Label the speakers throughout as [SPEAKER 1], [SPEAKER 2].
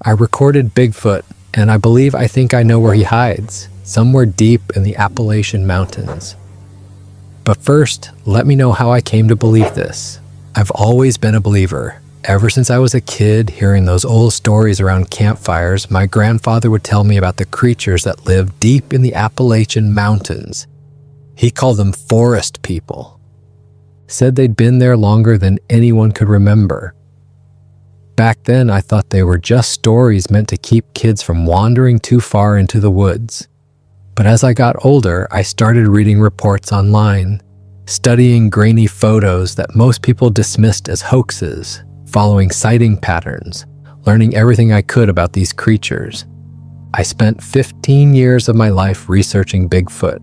[SPEAKER 1] I recorded Bigfoot, and I think I know where he hides, somewhere deep in the Appalachian mountains. But first, let me know how I came to believe this. I've always been a believer. Ever since I was a kid, hearing those old stories around campfires, my grandfather would tell me about the creatures that live deep in the Appalachian mountains. He called them forest people. Said they'd been there longer than anyone could remember. Back then, I thought they were just stories meant to keep kids from wandering too far into the woods. But as I got older, I started reading reports online, studying grainy photos that most people dismissed as hoaxes, following sighting patterns, learning everything I could about these creatures. I spent 15 years of my life researching Bigfoot,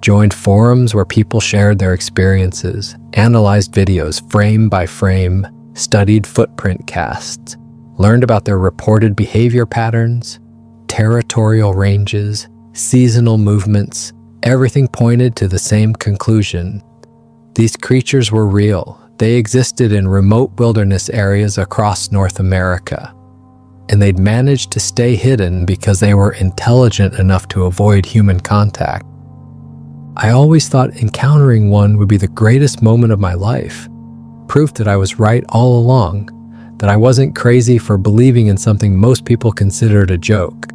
[SPEAKER 1] joined forums where people shared their experiences, analyzed videos frame by frame, studied footprint casts, learned about their reported behavior patterns, territorial ranges, seasonal movements. Everything pointed to the same conclusion. These creatures were real. They existed in remote wilderness areas across North America, and they'd managed to stay hidden because they were intelligent enough to avoid human contact. I always thought encountering one would be the greatest moment of my life, proof that I was right all along, that I wasn't crazy for believing in something most people considered a joke.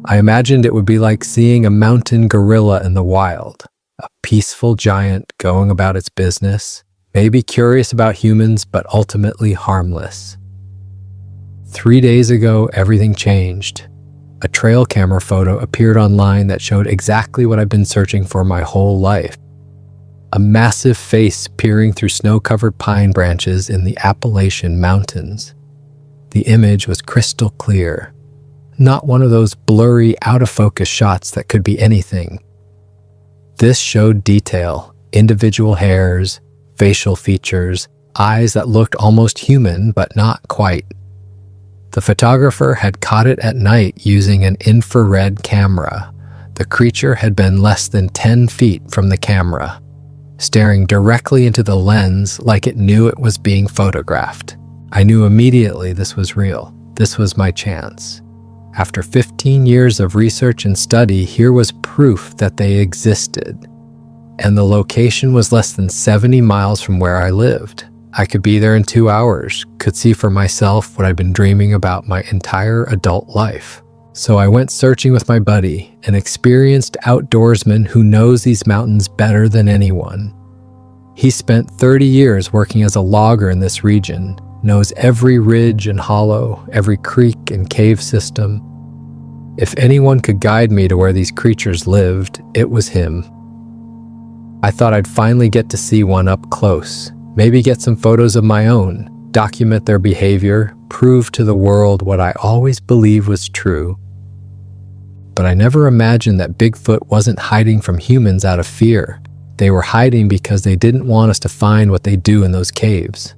[SPEAKER 1] I imagined it would be like seeing a mountain gorilla in the wild, a peaceful giant going about its business, maybe curious about humans, but ultimately harmless. 3 days ago, everything changed. A trail camera photo appeared online that showed exactly what I've been searching for my whole life. A massive face peering through snow-covered pine branches in the Appalachian mountains. The image was crystal clear. Not one of those blurry, out-of-focus shots that could be anything. This showed detail, individual hairs, facial features, eyes that looked almost human but not quite. The photographer had caught it at night using an infrared camera. The creature had been less than 10 feet from the camera, staring directly into the lens like it knew it was being photographed. I knew immediately this was real. This was my chance. After 15 years of research and study, here was proof that they existed. And the location was less than 70 miles from where I lived. I could be there in 2 hours, could see for myself what I'd been dreaming about my entire adult life. So I went searching with my buddy, an experienced outdoorsman who knows these mountains better than anyone. He spent 30 years working as a logger in this region, knows every ridge and hollow, every creek and cave system. If anyone could guide me to where these creatures lived, it was him. I thought I'd finally get to see one up close, maybe get some photos of my own, document their behavior, prove to the world what I always believed was true. But I never imagined that Bigfoot wasn't hiding from humans out of fear. They were hiding because they didn't want us to find what they do in those caves.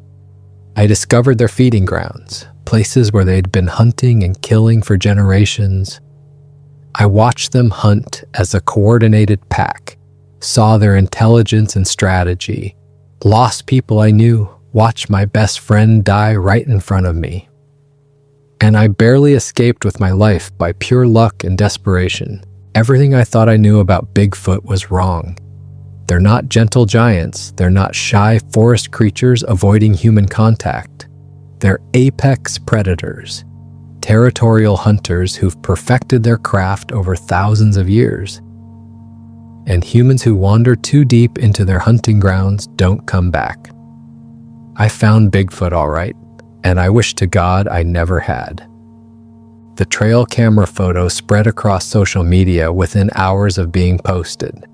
[SPEAKER 1] I discovered their feeding grounds, places where they'd been hunting and killing for generations. I watched them hunt as a coordinated pack, saw their intelligence and strategy, lost people I knew, watched my best friend die right in front of me. And I barely escaped with my life by pure luck and desperation. Everything I thought I knew about Bigfoot was wrong. They're not gentle giants. They're not shy forest creatures avoiding human contact. They're apex predators, territorial hunters who've perfected their craft over thousands of years. And humans who wander too deep into their hunting grounds don't come back. I found Bigfoot all right, and I wish to God I never had. The trail camera photo spread across social media within hours of being posted.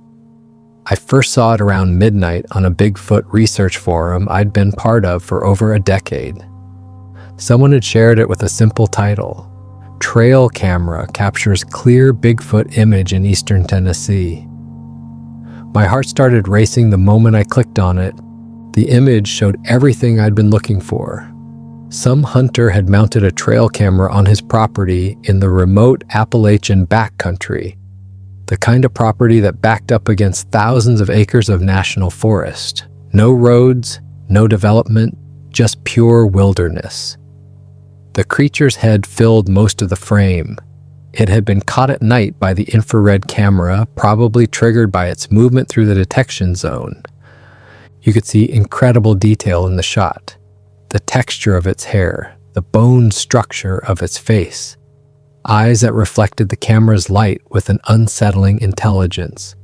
[SPEAKER 1] I first saw it around midnight on a Bigfoot research forum I'd been part of for over a decade. Someone had shared it with a simple title: Trail Camera Captures Clear Bigfoot Image in Eastern Tennessee. My heart started racing the moment I clicked on it. The image showed everything I'd been looking for. Some hunter had mounted a trail camera on his property in the remote Appalachian backcountry, the kind of property that backed up against thousands of acres of national forest. No roads, no development, just pure wilderness. The creature's head filled most of the frame. It had been caught at night by the infrared camera, probably triggered by its movement through the detection zone. You could see incredible detail in the shot. The texture of its hair, the bone structure of its face, eyes that reflected the camera's light with an unsettling intelligence.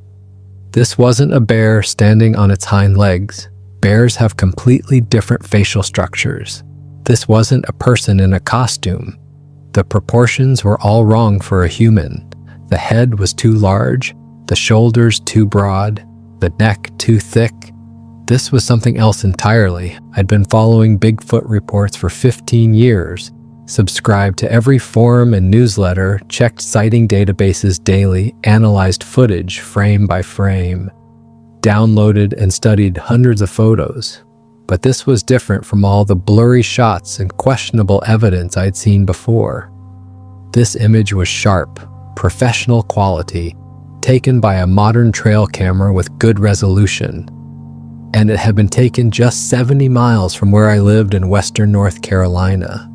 [SPEAKER 1] This wasn't a bear standing on its hind legs. Bears have completely different facial structures. This wasn't a person in a costume. The proportions were all wrong for a human. The head was too large, the shoulders too broad, the neck too thick. This was something else entirely. I'd been following Bigfoot reports for 15 years, subscribed to every forum and newsletter, checked sighting databases daily, analyzed footage frame by frame, downloaded and studied hundreds of photos. But this was different from all the blurry shots and questionable evidence I'd seen before. This image was sharp, professional quality, taken by a modern trail camera with good resolution. And it had been taken just 70 miles from where I lived in western North Carolina.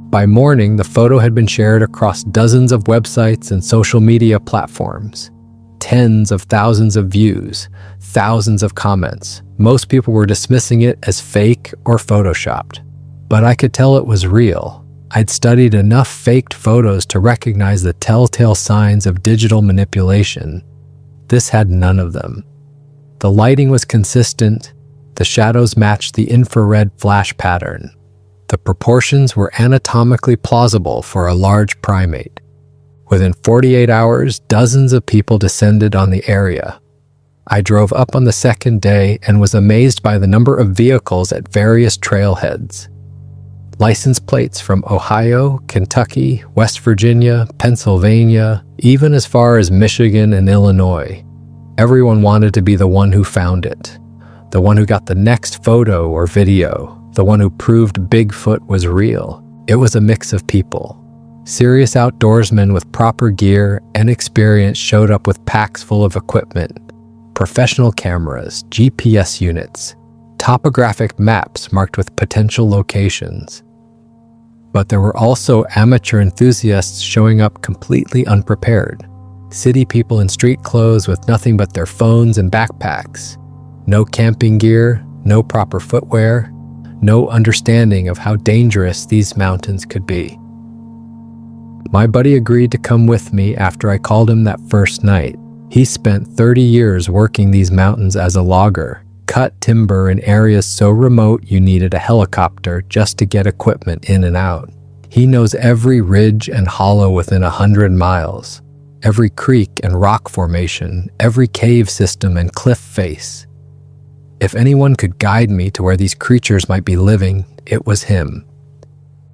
[SPEAKER 1] By morning, the photo had been shared across dozens of websites and social media platforms. Tens of thousands of views, thousands of comments. Most people were dismissing it as fake or photoshopped. But I could tell it was real. I'd studied enough faked photos to recognize the telltale signs of digital manipulation. This had none of them. The lighting was consistent. The shadows matched the infrared flash pattern. The proportions were anatomically plausible for a large primate. Within 48 hours, dozens of people descended on the area. I drove up on the second day and was amazed by the number of vehicles at various trailheads. License plates from Ohio, Kentucky, West Virginia, Pennsylvania, even as far as Michigan and Illinois. Everyone wanted to be the one who found it, the one who got the next photo or video, the one who proved Bigfoot was real. It was a mix of people. Serious outdoorsmen with proper gear and experience showed up with packs full of equipment, professional cameras, GPS units, topographic maps marked with potential locations. But there were also amateur enthusiasts showing up completely unprepared. City people in street clothes with nothing but their phones and backpacks. No camping gear, no proper footwear, no understanding of how dangerous these mountains could be. My buddy agreed to come with me after I called him that first night. He spent 30 years working these mountains as a logger, cut timber in areas so remote you needed a helicopter just to get equipment in and out. He knows every ridge and hollow within 100 miles, every creek and rock formation, every cave system and cliff face. If anyone could guide me to where these creatures might be living, it was him.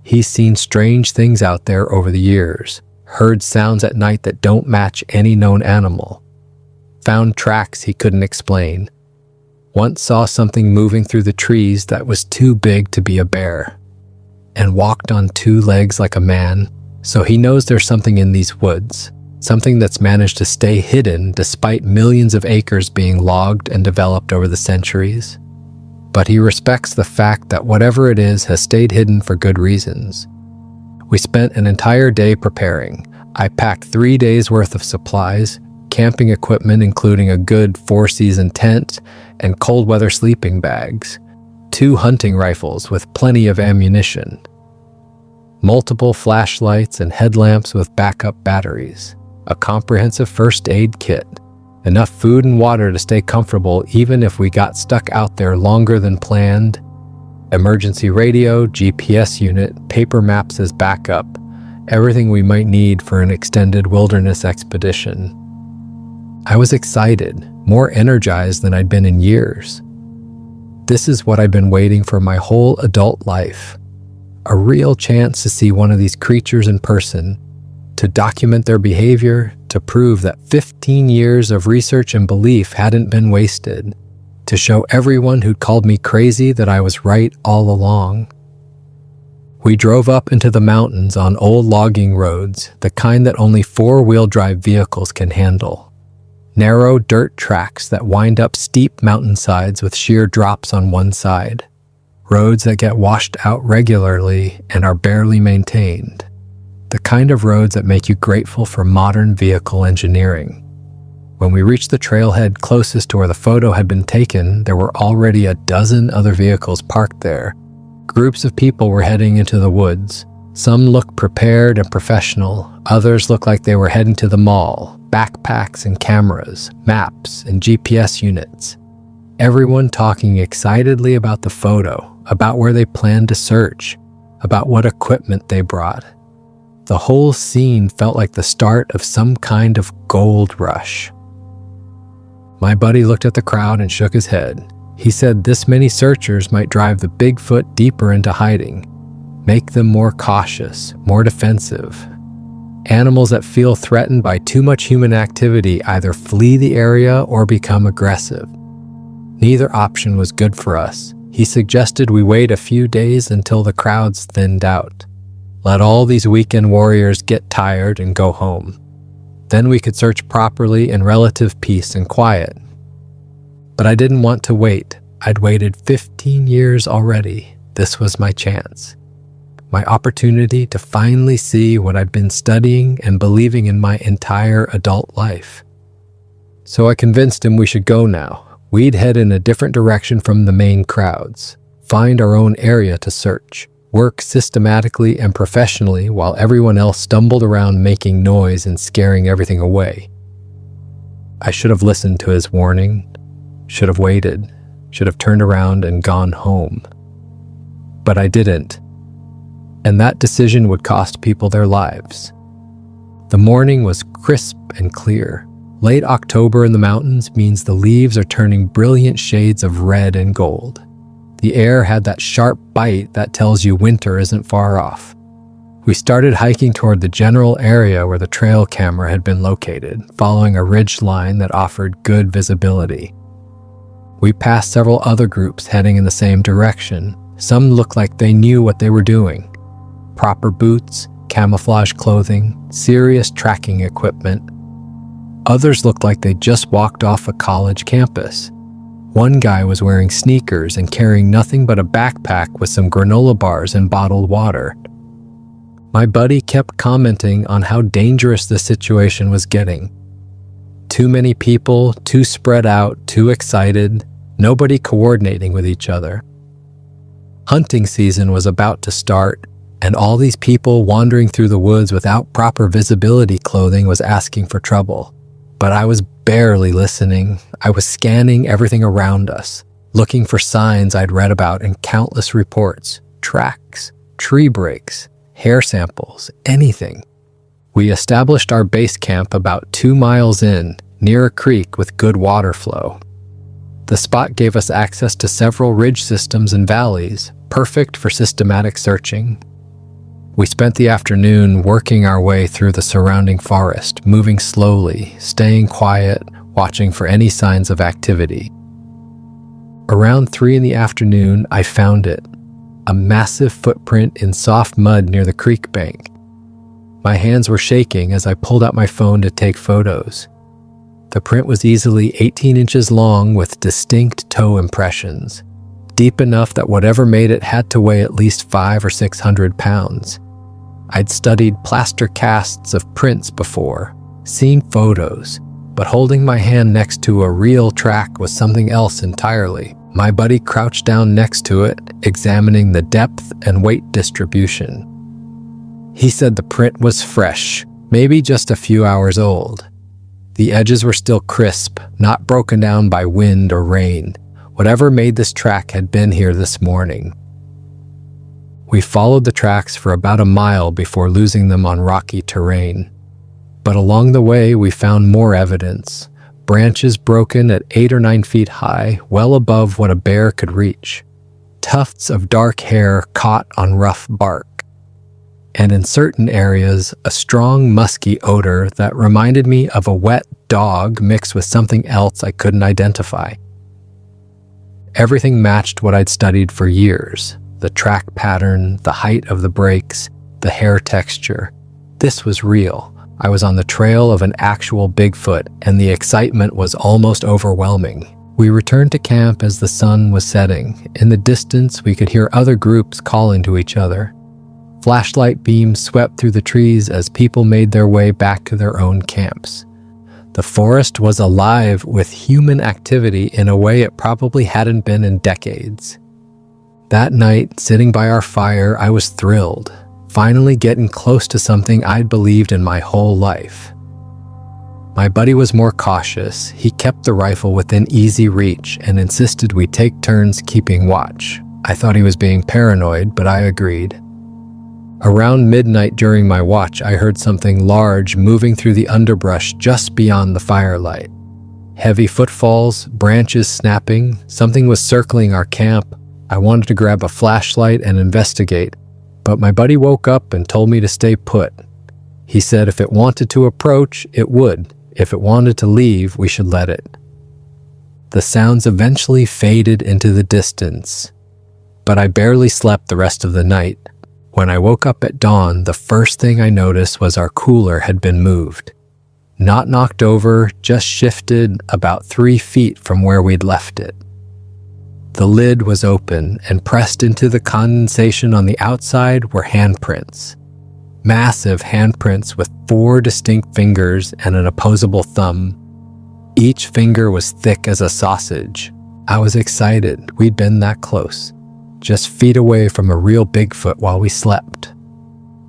[SPEAKER 1] He's seen strange things out there over the years, heard sounds at night that don't match any known animal, found tracks he couldn't explain, once saw something moving through the trees that was too big to be a bear, and walked on two legs like a man, so he knows there's something in these woods, something that's managed to stay hidden despite millions of acres being logged and developed over the centuries. But he respects the fact that whatever it is has stayed hidden for good reasons. We spent an entire day preparing. I packed 3 days worth of supplies, camping equipment including a good 4-season tent and cold weather sleeping bags, 2 hunting rifles with plenty of ammunition, multiple flashlights and headlamps with backup batteries, a comprehensive first aid kit, enough food and water to stay comfortable even if we got stuck out there longer than planned, emergency radio, GPS unit, paper maps as backup, everything we might need for an extended wilderness expedition. I was excited, more energized than I'd been in years. This is what I'd been waiting for my whole adult life. A real chance to see one of these creatures in person, to document their behavior, to prove that 15 years of research and belief hadn't been wasted, to show everyone who'd called me crazy that I was right all along. We drove up into the mountains on old logging roads, the kind that only 4-wheel drive vehicles can handle. Narrow dirt tracks that wind up steep mountainsides with sheer drops on one side. roads that get washed out regularly and are barely maintained. The kind of roads that make you grateful for modern vehicle engineering. When we reached the trailhead closest to where the photo had been taken, there were already a dozen other vehicles parked there. Groups of people were heading into the woods. Some looked prepared and professional. Others looked like they were heading to the mall. Backpacks and cameras, maps and GPS units. Everyone talking excitedly about the photo, about where they planned to search, about what equipment they brought. The whole scene felt like the start of some kind of gold rush. My buddy looked at the crowd and shook his head. He said this many searchers might drive the Bigfoot deeper into hiding, make them more cautious, more defensive. Animals that feel threatened by too much human activity either flee the area or become aggressive. Neither option was good for us. He suggested we wait a few days until the crowds thinned out. Let all these weekend warriors get tired and go home. Then we could search properly in relative peace and quiet. But I didn't want to wait. I'd waited 15 years already. This was my chance. My opportunity to finally see what I'd been studying and believing in my entire adult life. So I convinced him we should go now. We'd head in a different direction from the main crowds, find our own area to search, work systematically and professionally while everyone else stumbled around making noise and scaring everything away. I should have listened to his warning, should have waited, should have turned around and gone home. But I didn't. And that decision would cost people their lives. The morning was crisp and clear. Late October in the mountains means the leaves are turning brilliant shades of red and gold. The air had that sharp bite that tells you winter isn't far off. We started hiking toward the general area where the trail camera had been located, following a ridge line that offered good visibility. We passed several other groups heading in the same direction. Some looked like they knew what they were doing. Proper boots, camouflage clothing, serious tracking equipment. Others looked like they just walked off a college campus. One guy was wearing sneakers and carrying nothing but a backpack with some granola bars and bottled water. My buddy kept commenting on how dangerous the situation was getting. Too many people, too spread out, too excited, nobody coordinating with each other. Hunting season was about to start, and all these people wandering through the woods without proper visibility clothing was asking for trouble. But I was barely listening. I was scanning everything around us, looking for signs I'd read about in countless reports, tracks, tree breaks, hair samples, anything. We established our base camp about 2 miles in, near a creek with good water flow. The spot gave us access to several ridge systems and valleys, perfect for systematic searching. We spent the afternoon working our way through the surrounding forest, moving slowly, staying quiet, watching for any signs of activity. Around 3 in the afternoon, I found it, a massive footprint in soft mud near the creek bank. My hands were shaking as I pulled out my phone to take photos. The print was easily 18 inches long with distinct toe impressions, deep enough that whatever made it had to weigh at least 500 or 600 pounds. I'd studied plaster casts of prints before, seen photos, but holding my hand next to a real track was something else entirely. My buddy crouched down next to it, examining the depth and weight distribution. He said the print was fresh, maybe just a few hours old. The edges were still crisp, not broken down by wind or rain. Whatever made this track had been here this morning. We followed the tracks for about a mile before losing them on rocky terrain. But along the way, we found more evidence. Branches broken at 8 or 9 feet high, well above what a bear could reach. Tufts of dark hair caught on rough bark. And in certain areas, a strong musky odor that reminded me of a wet dog mixed with something else I couldn't identify. Everything matched what I'd studied for years. The track pattern, the height of the breaks, the hair texture. This was real. I was on the trail of an actual Bigfoot, and the excitement was almost overwhelming. We returned to camp as the sun was setting. In the distance, we could hear other groups calling to each other. Flashlight beams swept through the trees as people made their way back to their own camps. The forest was alive with human activity in a way it probably hadn't been in decades. That night, sitting by our fire, I was thrilled, finally getting close to something I'd believed in my whole life. My buddy was more cautious. He kept the rifle within easy reach and insisted we take turns keeping watch. I thought he was being paranoid, but I agreed. Around midnight during my watch, I heard something large moving through the underbrush just beyond the firelight. Heavy footfalls, branches snapping, something was circling our camp. I wanted to grab a flashlight and investigate, but my buddy woke up and told me to stay put. He said if it wanted to approach, it would. If it wanted to leave, we should let it. The sounds eventually faded into the distance, but I barely slept the rest of the night. When I woke up at dawn, the first thing I noticed was our cooler had been moved. Not knocked over, just shifted about 3 feet from where we'd left it. The lid was open, and pressed into the condensation on the outside were handprints. Massive handprints with 4 distinct fingers and an opposable thumb. Each finger was thick as a sausage. I was excited. We'd been that close. Just feet away from a real Bigfoot while we slept.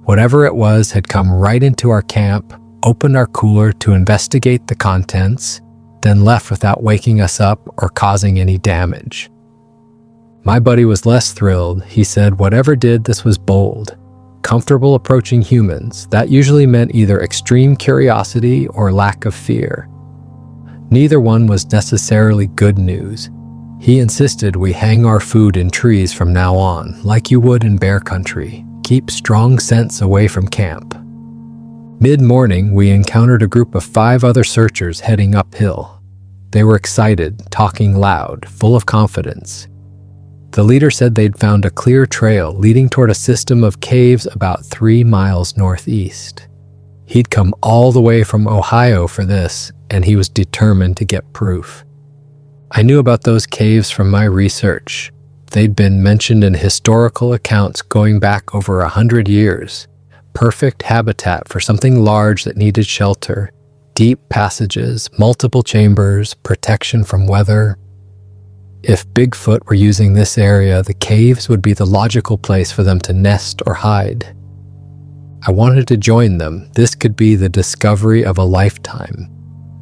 [SPEAKER 1] Whatever it was had come right into our camp, opened our cooler to investigate the contents, then left without waking us up or causing any damage. My buddy was less thrilled. He said whatever did this was bold. Comfortable approaching humans. That usually meant either extreme curiosity or lack of fear. Neither one was necessarily good news. He insisted we hang our food in trees from now on, like you would in bear country. Keep strong scents away from camp. Mid-morning, we encountered a group of 5 other searchers heading uphill. They were excited, talking loud, full of confidence. The leader said they'd found a clear trail leading toward a system of caves about 3 miles northeast. He'd come all the way from Ohio for this, and he was determined to get proof. I knew about those caves from my research. They'd been mentioned in historical accounts going back over 100 years. Perfect habitat for something large that needed shelter. Deep passages, multiple chambers, protection from weather. If Bigfoot were using this area, the caves would be the logical place for them to nest or hide. I wanted to join them. This could be the discovery of a lifetime.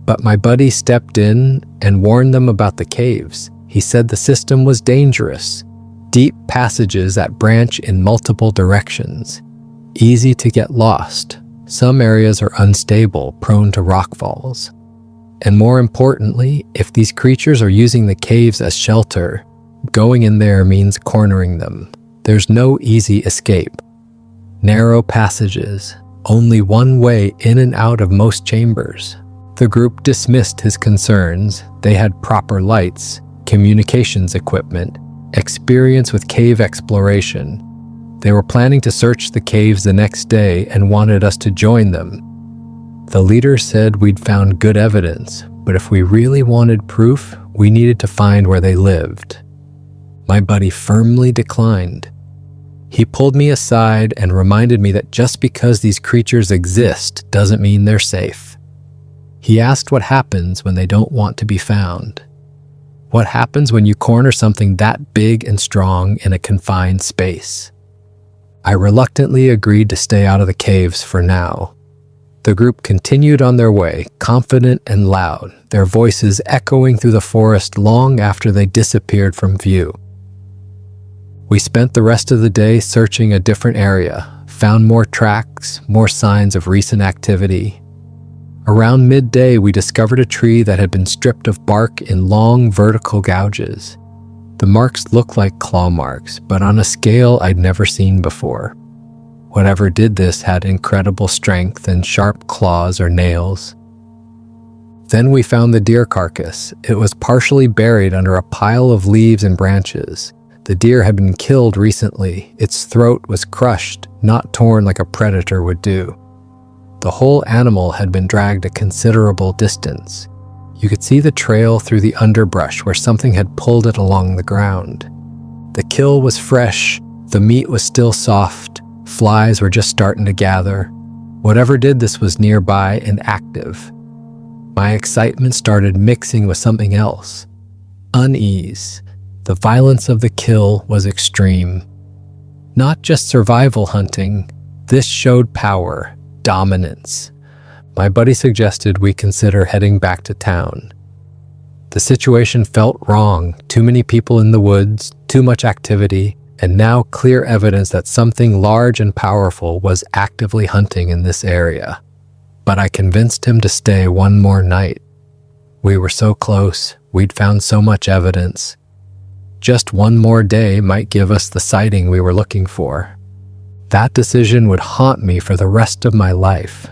[SPEAKER 1] But my buddy stepped in and warned them about the caves. He said the system was dangerous. Deep passages that branch in multiple directions. Easy to get lost. Some areas are unstable, prone to rockfalls. And more importantly, if these creatures are using the caves as shelter, going in there means cornering them. There's no easy escape. Narrow passages, only one way in and out of most chambers. The group dismissed his concerns. They had proper lights, communications equipment, experience with cave exploration. They were planning to search the caves the next day and wanted us to join them. The leader said we'd found good evidence, but if we really wanted proof, we needed to find where they lived. My buddy firmly declined. He pulled me aside and reminded me that just because these creatures exist doesn't mean they're safe. He asked what happens when they don't want to be found. What happens when you corner something that big and strong in a confined space? I reluctantly agreed to stay out of the caves for now. The group continued on their way, confident and loud, their voices echoing through the forest long after they disappeared from view. We spent the rest of the day searching a different area, found more tracks, more signs of recent activity. Around midday, we discovered a tree that had been stripped of bark in long vertical gouges. The marks looked like claw marks, but on a scale I'd never seen before. Whatever did this had incredible strength and sharp claws or nails. Then we found the deer carcass. It was partially buried under a pile of leaves and branches. The deer had been killed recently. Its throat was crushed, not torn like a predator would do. The whole animal had been dragged a considerable distance. You could see the trail through the underbrush where something had pulled it along the ground. The kill was fresh, the meat was still soft, flies were just starting to gather. Whatever did this was nearby and active. My excitement started mixing with something else. Unease. The violence of the kill was extreme. Not just survival hunting, this showed power, dominance. My buddy suggested we consider heading back to town. The situation felt wrong, too many people in the woods, too much activity, and now clear evidence that something large and powerful was actively hunting in this area. But I convinced him to stay one more night. We were so close, we'd found so much evidence. Just one more day might give us the sighting we were looking for. That decision would haunt me for the rest of my life.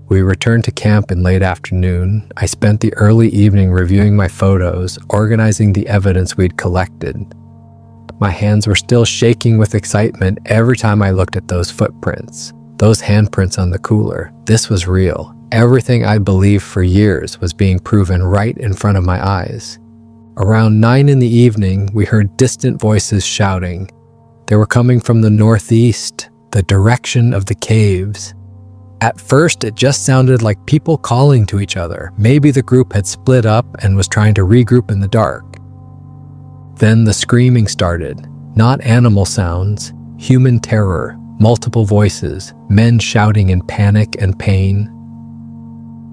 [SPEAKER 1] We returned to camp in late afternoon. I spent the early evening reviewing my photos, organizing the evidence we'd collected. My hands were still shaking with excitement every time I looked at those footprints, those handprints on the cooler. This was real. Everything I'd believed for years was being proven right in front of my eyes. Around 9 in the evening, we heard distant voices shouting. They were coming from the northeast, the direction of the caves. At first, it just sounded like people calling to each other. Maybe the group had split up and was trying to regroup in the dark. Then the screaming started. Not animal sounds, human terror, multiple voices, men shouting in panic and pain.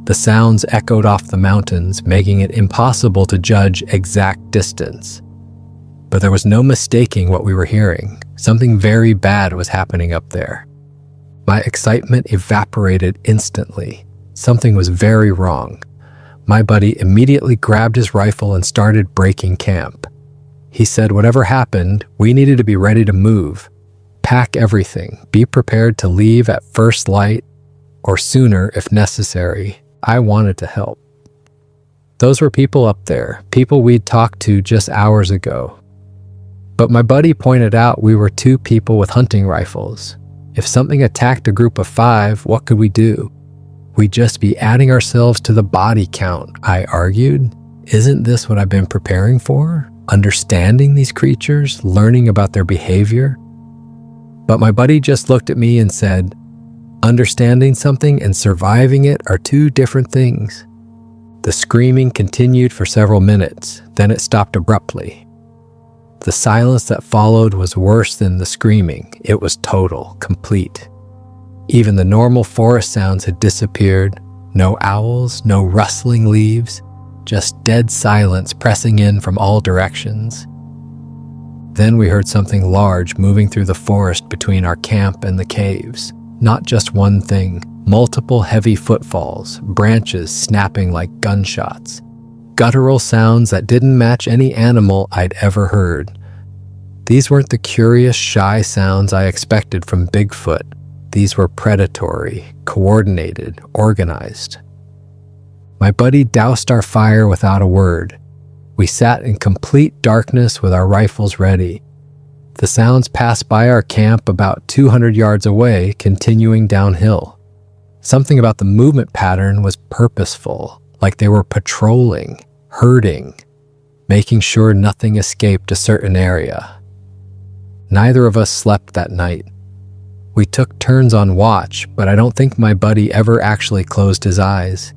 [SPEAKER 1] The sounds echoed off the mountains, making it impossible to judge exact distance. But there was no mistaking what we were hearing. Something very bad was happening up there. My excitement evaporated instantly. Something was very wrong. My buddy immediately grabbed his rifle and started breaking camp. He said whatever happened, we needed to be ready to move. Pack everything. Be prepared to leave at first light or sooner if necessary. I wanted to help. Those were people up there, people we'd talked to just hours ago. But my buddy pointed out we were 2 people with hunting rifles. If something attacked a group of 5, what could we do? We'd just be adding ourselves to the body count, I argued. Isn't this what I've been preparing for? Understanding these creatures, learning about their behavior? But my buddy just looked at me and said, understanding something and surviving it are 2 different things. The screaming continued for several minutes, then it stopped abruptly. The silence that followed was worse than the screaming. It was total, complete. Even the normal forest sounds had disappeared. No owls, no rustling leaves, just dead silence pressing in from all directions. Then we heard something large moving through the forest between our camp and the caves. Not just one thing, multiple heavy footfalls, branches snapping like gunshots. Guttural sounds that didn't match any animal I'd ever heard. These weren't the curious, shy sounds I expected from Bigfoot. These were predatory, coordinated, organized. My buddy doused our fire without a word. We sat in complete darkness with our rifles ready. The sounds passed by our camp about 200 yards away, continuing downhill. Something about the movement pattern was purposeful, like they were patrolling, herding, making sure nothing escaped a certain area. Neither of us slept that night. We took turns on watch, but I don't think my buddy ever actually closed his eyes.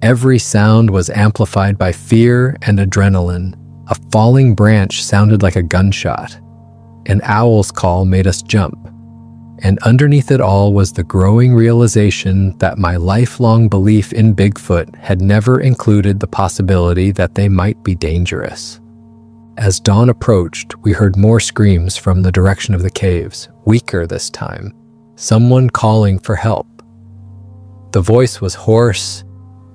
[SPEAKER 1] Every sound was amplified by fear and adrenaline. A falling branch sounded like a gunshot. An owl's call made us jump. And underneath it all was the growing realization that my lifelong belief in Bigfoot had never included the possibility that they might be dangerous. As dawn approached, we heard more screams from the direction of the caves, weaker this time. Someone calling for help. The voice was hoarse,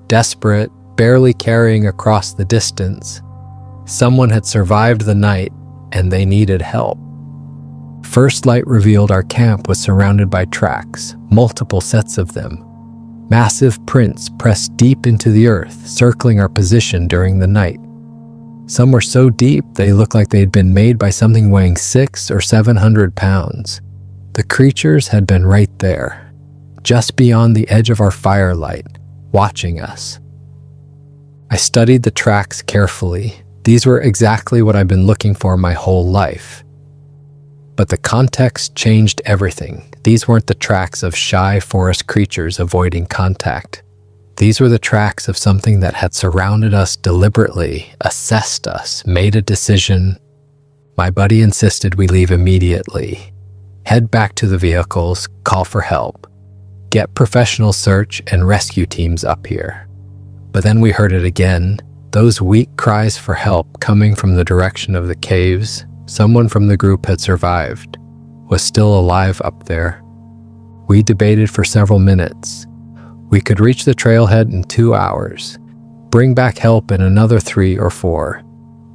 [SPEAKER 1] desperate, barely carrying across the distance. Someone had survived the night, and they needed help. First light revealed our camp was surrounded by tracks, multiple sets of them. Massive prints pressed deep into the earth, circling our position during the night. Some were so deep they looked like they'd been made by something weighing 600 or 700 pounds. The creatures had been right there, just beyond the edge of our firelight, watching us. I studied the tracks carefully. These were exactly what I've been looking for my whole life. But the context changed everything. These weren't the tracks of shy forest creatures avoiding contact. These were the tracks of something that had surrounded us deliberately, assessed us, made a decision. My buddy insisted we leave immediately. Head back to the vehicles, call for help. Get professional search and rescue teams up here. But then we heard it again, those weak cries for help coming from the direction of the caves. Someone from the group had survived, was still alive up there. We debated for several minutes. We could reach the trailhead in 2 hours, bring back help in another 3 or 4.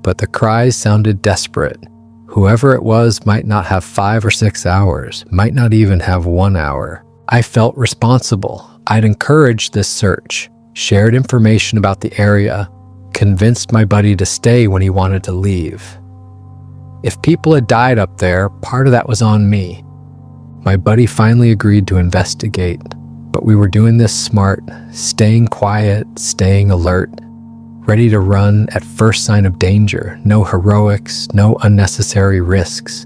[SPEAKER 1] But the cries sounded desperate. Whoever it was might not have 5 or 6 hours, might not even have 1 hour. I felt responsible. I'd encouraged this search, shared information about the area, convinced my buddy to stay when he wanted to leave. If people had died up there, part of that was on me. My buddy finally agreed to investigate, but we were doing this smart, staying quiet, staying alert, ready to run at first sign of danger. No heroics, no unnecessary risks.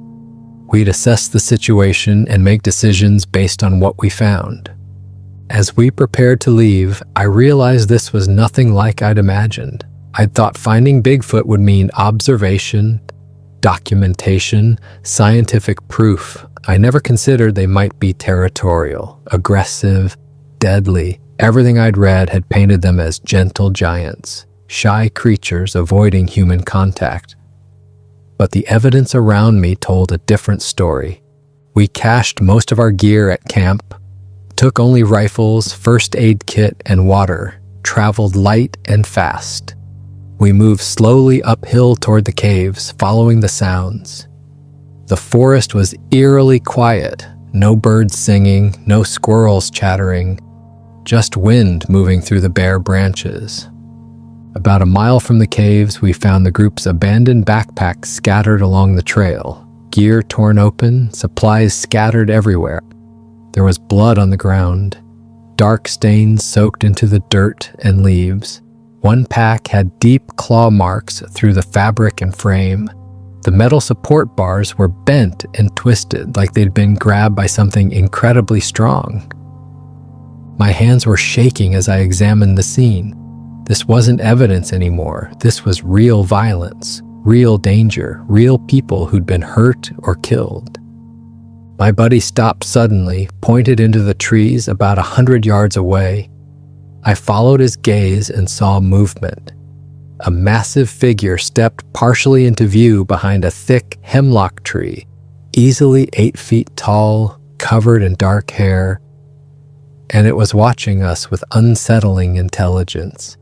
[SPEAKER 1] We'd assess the situation and make decisions based on what we found. As we prepared to leave, I realized this was nothing like I'd imagined. I'd thought finding Bigfoot would mean observation, documentation, scientific proof. I never considered they might be territorial, aggressive, deadly. Everything I'd read had painted them as gentle giants, shy creatures avoiding human contact. But the evidence around me told a different story. We cached most of our gear at camp, took only rifles, first aid kit, and water, traveled light and fast. We moved slowly uphill toward the caves, following the sounds. The forest was eerily quiet, no birds singing, no squirrels chattering, just wind moving through the bare branches. About a mile from the caves, we found the group's abandoned backpacks scattered along the trail, gear torn open, supplies scattered everywhere. There was blood on the ground, dark stains soaked into the dirt and leaves. One pack had deep claw marks through the fabric and frame. The metal support bars were bent and twisted like they'd been grabbed by something incredibly strong. My hands were shaking as I examined the scene. This wasn't evidence anymore. This was real violence, real danger, real people who'd been hurt or killed. My buddy stopped suddenly, pointed into the trees about 100 yards away. I followed his gaze and saw movement. A massive figure stepped partially into view behind a thick hemlock tree, easily 8 feet tall, covered in dark hair, and it was watching us with unsettling intelligence.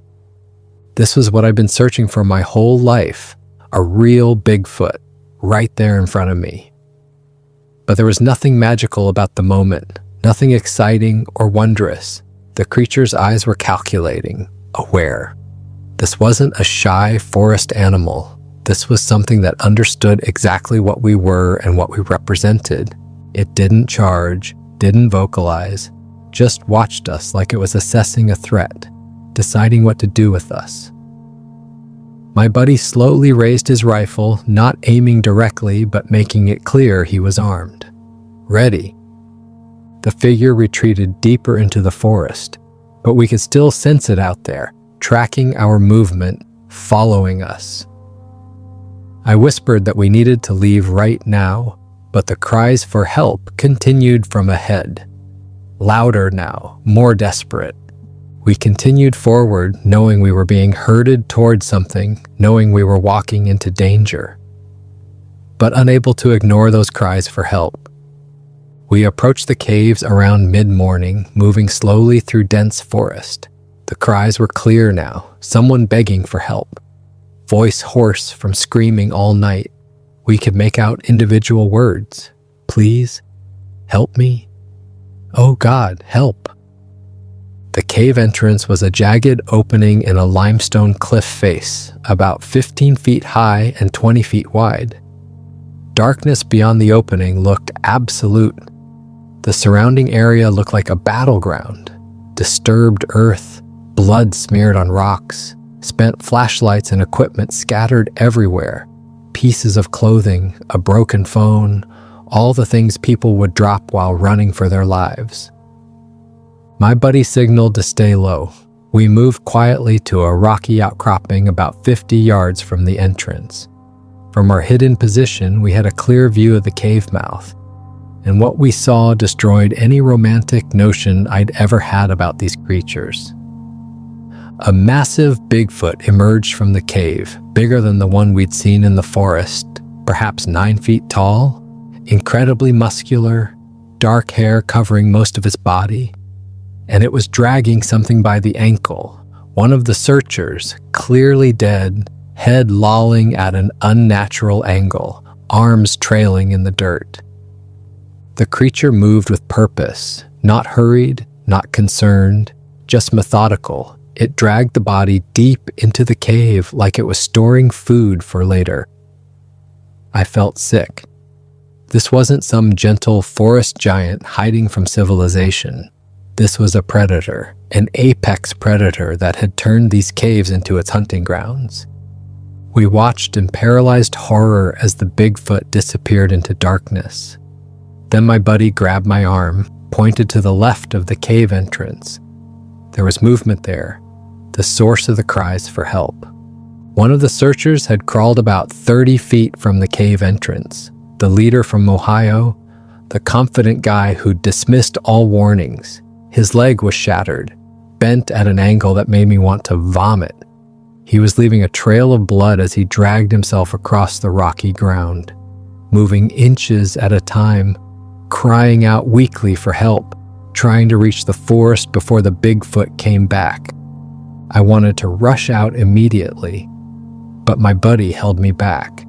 [SPEAKER 1] This was what I'd been searching for my whole life, a real Bigfoot, right there in front of me. But there was nothing magical about the moment, nothing exciting or wondrous. The creature's eyes were calculating, aware. This wasn't a shy forest animal. This was something that understood exactly what we were and what we represented. It didn't charge, didn't vocalize, just watched us like it was assessing a threat, deciding what to do with us. My buddy slowly raised his rifle, not aiming directly, but making it clear he was armed. Ready. The figure retreated deeper into the forest, but we could still sense it out there, tracking our movement, following us. I whispered that we needed to leave right now, but the cries for help continued from ahead. Louder now, more desperate. We continued forward, knowing we were being herded toward something, knowing we were walking into danger, but unable to ignore those cries for help. We approached the caves around mid-morning, moving slowly through dense forest. The cries were clear now, someone begging for help. Voice hoarse from screaming all night. We could make out individual words. Please, help me. Oh God, help. The cave entrance was a jagged opening in a limestone cliff face, about 15 feet high and 20 feet wide. Darkness beyond the opening looked absolute. The surrounding area looked like a battleground. Disturbed earth, blood smeared on rocks, spent flashlights and equipment scattered everywhere, pieces of clothing, a broken phone, all the things people would drop while running for their lives. My buddy signaled to stay low. We moved quietly to a rocky outcropping about 50 yards from the entrance. From our hidden position, we had a clear view of the cave mouth, and what we saw destroyed any romantic notion I'd ever had about these creatures. A massive Bigfoot emerged from the cave, bigger than the one we'd seen in the forest, perhaps 9 feet tall, incredibly muscular, dark hair covering most of its body, and it was dragging something by the ankle. One of the searchers, clearly dead, head lolling at an unnatural angle, arms trailing in the dirt. The creature moved with purpose, not hurried, not concerned, just methodical. It dragged the body deep into the cave like it was storing food for later. I felt sick. This wasn't some gentle forest giant hiding from civilization. This was a predator, an apex predator that had turned these caves into its hunting grounds. We watched in paralyzed horror as the Bigfoot disappeared into darkness. Then my buddy grabbed my arm, pointed to the left of the cave entrance. There was movement there, the source of the cries for help. One of the searchers had crawled about 30 feet from the cave entrance, the leader from Ohio, the confident guy who dismissed all warnings. His leg was shattered, bent at an angle that made me want to vomit. He was leaving a trail of blood as he dragged himself across the rocky ground, moving inches at a time, crying out weakly for help, trying to reach the forest before the Bigfoot came back. I wanted to rush out immediately, but my buddy held me back.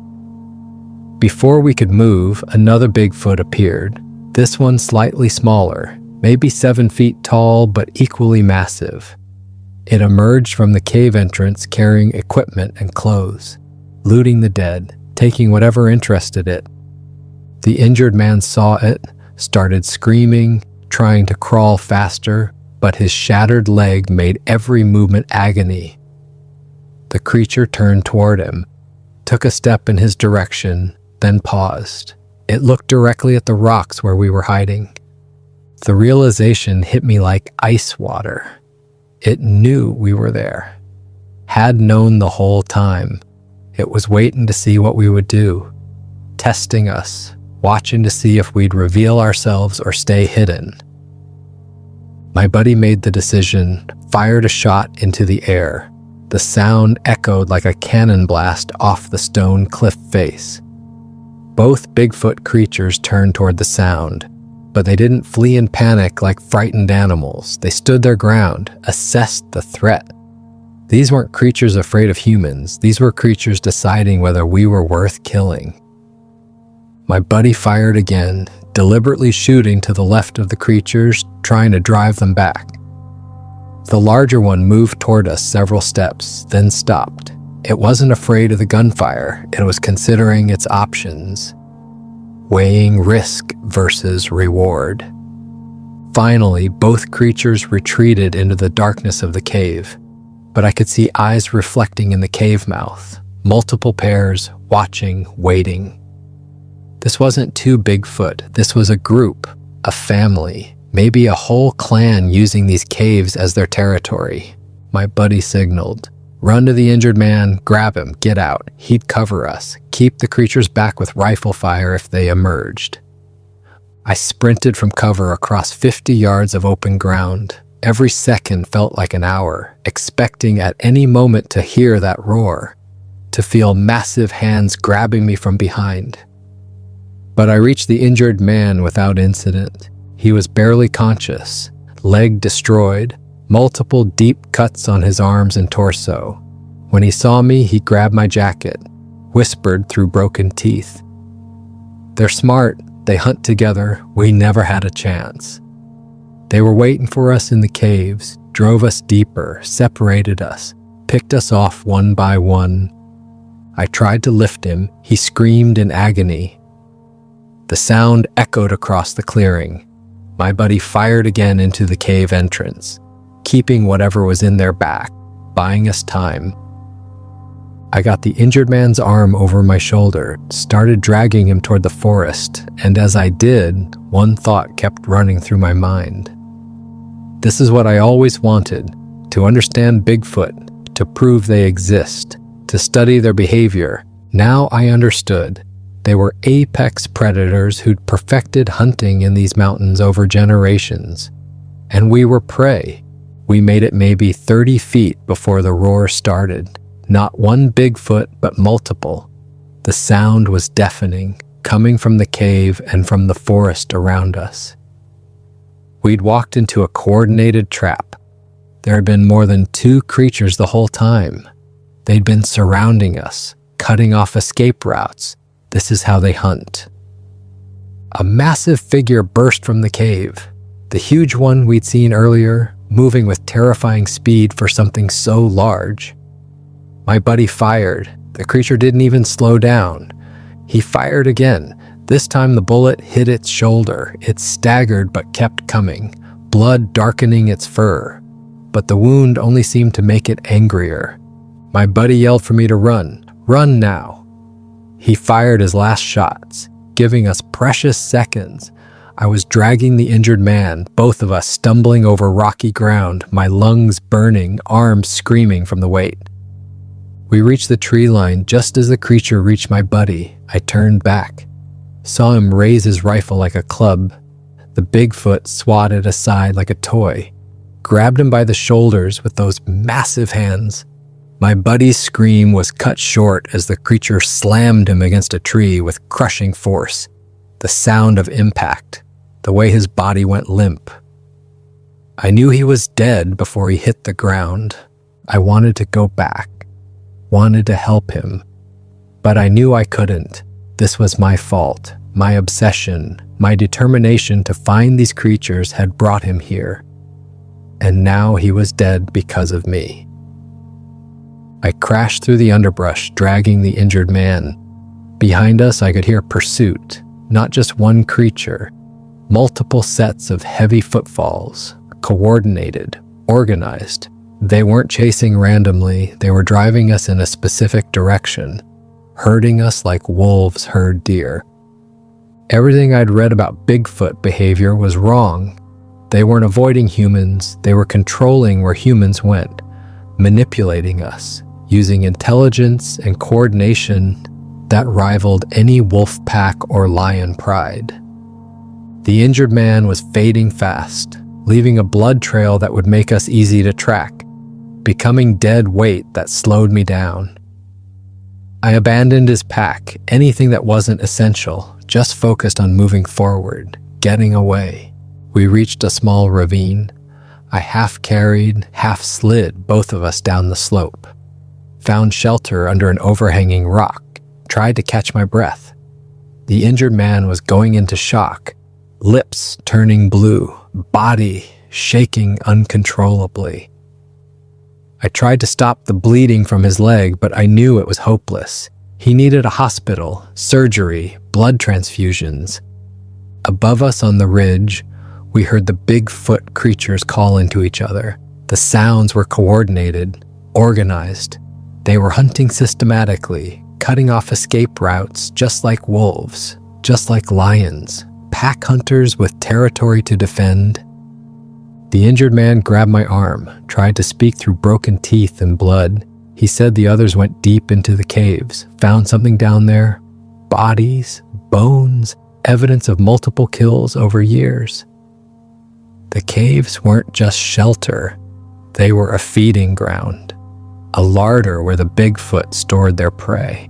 [SPEAKER 1] Before we could move, another Bigfoot appeared, this one slightly smaller, maybe 7 feet tall but equally massive. It emerged from the cave entrance carrying equipment and clothes, looting the dead, taking whatever interested it. The injured man saw it, started screaming, trying to crawl faster, but his shattered leg made every movement agony. The creature turned toward him, took a step in his direction, then paused. It looked directly at the rocks where we were hiding. The realization hit me like ice water. It knew we were there, had known the whole time. It was waiting to see what we would do, testing us, watching to see if we'd reveal ourselves or stay hidden. My buddy made the decision, fired a shot into the air. The sound echoed like a cannon blast off the stone cliff face. Both Bigfoot creatures turned toward the sound, but they didn't flee in panic like frightened animals. They stood their ground, assessed the threat. These weren't creatures afraid of humans. These were creatures deciding whether we were worth killing. My buddy fired again, deliberately shooting to the left of the creatures, trying to drive them back. The larger one moved toward us several steps, then stopped. It wasn't afraid of the gunfire. It was considering its options, weighing risk versus reward. Finally, both creatures retreated into the darkness of the cave, but I could see eyes reflecting in the cave mouth, multiple pairs, watching, waiting. This wasn't two Bigfoot. This was a group, a family, maybe a whole clan using these caves as their territory. My buddy signaled, "Run to the injured man, grab him, get out. He'd cover us, keep the creatures back with rifle fire if they emerged." I sprinted from cover across 50 yards of open ground. Every second felt like an hour, expecting at any moment to hear that roar, to feel massive hands grabbing me from behind. But I reached the injured man without incident. He was barely conscious, leg destroyed, multiple deep cuts on his arms and torso. When he saw me, he grabbed my jacket, whispered through broken teeth, "They're smart, they hunt together, we never had a chance." They were waiting for us in the caves, drove us deeper, separated us, picked us off one by one. I tried to lift him, he screamed in agony. The sound echoed across the clearing. My buddy fired again into the cave entrance, keeping whatever was in their back, buying us time. I got the injured man's arm over my shoulder, started dragging him toward the forest, and as I did, one thought kept running through my mind. This is what I always wanted, to understand Bigfoot, to prove they exist, to study their behavior. Now I understood. They were apex predators who'd perfected hunting in these mountains over generations. And we were prey. We made it maybe 30 feet before the roar started. Not one Bigfoot, but multiple. The sound was deafening, coming from the cave and from the forest around us. We'd walked into a coordinated trap. There had been more than 2 creatures the whole time. They'd been surrounding us, cutting off escape routes. This is how they hunt. A massive figure burst from the cave. The huge one we'd seen earlier, moving with terrifying speed for something so large. My buddy fired. The creature didn't even slow down. He fired again. This time the bullet hit its shoulder. It staggered but kept coming, blood darkening its fur. But the wound only seemed to make it angrier. My buddy yelled for me to run. Run now. He fired his last shots, giving us precious seconds. I was dragging the injured man, both of us stumbling over rocky ground, my lungs burning, arms screaming from the weight. We reached the tree line just as the creature reached my buddy. I turned back, saw him raise his rifle like a club. The Bigfoot swatted aside like a toy, grabbed him by the shoulders with those massive hands. My buddy's scream was cut short as the creature slammed him against a tree with crushing force. The sound of impact, the way his body went limp. I knew he was dead before he hit the ground. I wanted to go back, wanted to help him, but I knew I couldn't. This was my fault. My obsession, my determination to find these creatures had brought him here. And now he was dead because of me. I crashed through the underbrush, dragging the injured man. Behind us, I could hear pursuit, not just one creature, multiple sets of heavy footfalls, coordinated, organized. They weren't chasing randomly, they were driving us in a specific direction, herding us like wolves herd deer. Everything I'd read about Bigfoot behavior was wrong. They weren't avoiding humans, they were controlling where humans went, manipulating us, using intelligence and coordination that rivaled any wolf pack or lion pride. The injured man was fading fast, leaving a blood trail that would make us easy to track, becoming dead weight that slowed me down. I abandoned his pack, anything that wasn't essential, just focused on moving forward, getting away. We reached a small ravine. I half carried, half slid both of us down the slope. Found shelter under an overhanging rock, tried to catch my breath. The injured man was going into shock, lips turning blue, body shaking uncontrollably. I tried to stop the bleeding from his leg, but I knew it was hopeless. He needed a hospital, surgery, blood transfusions. Above us on the ridge, we heard the Bigfoot creatures call into each other. The sounds were coordinated, organized. They were hunting systematically, cutting off escape routes just like wolves, just like lions, pack hunters with territory to defend. The injured man grabbed my arm, tried to speak through broken teeth and blood. He said the others went deep into the caves, found something down there. Bodies, bones, evidence of multiple kills over years. The caves weren't just shelter, they were a feeding ground, a larder where the Bigfoot stored their prey.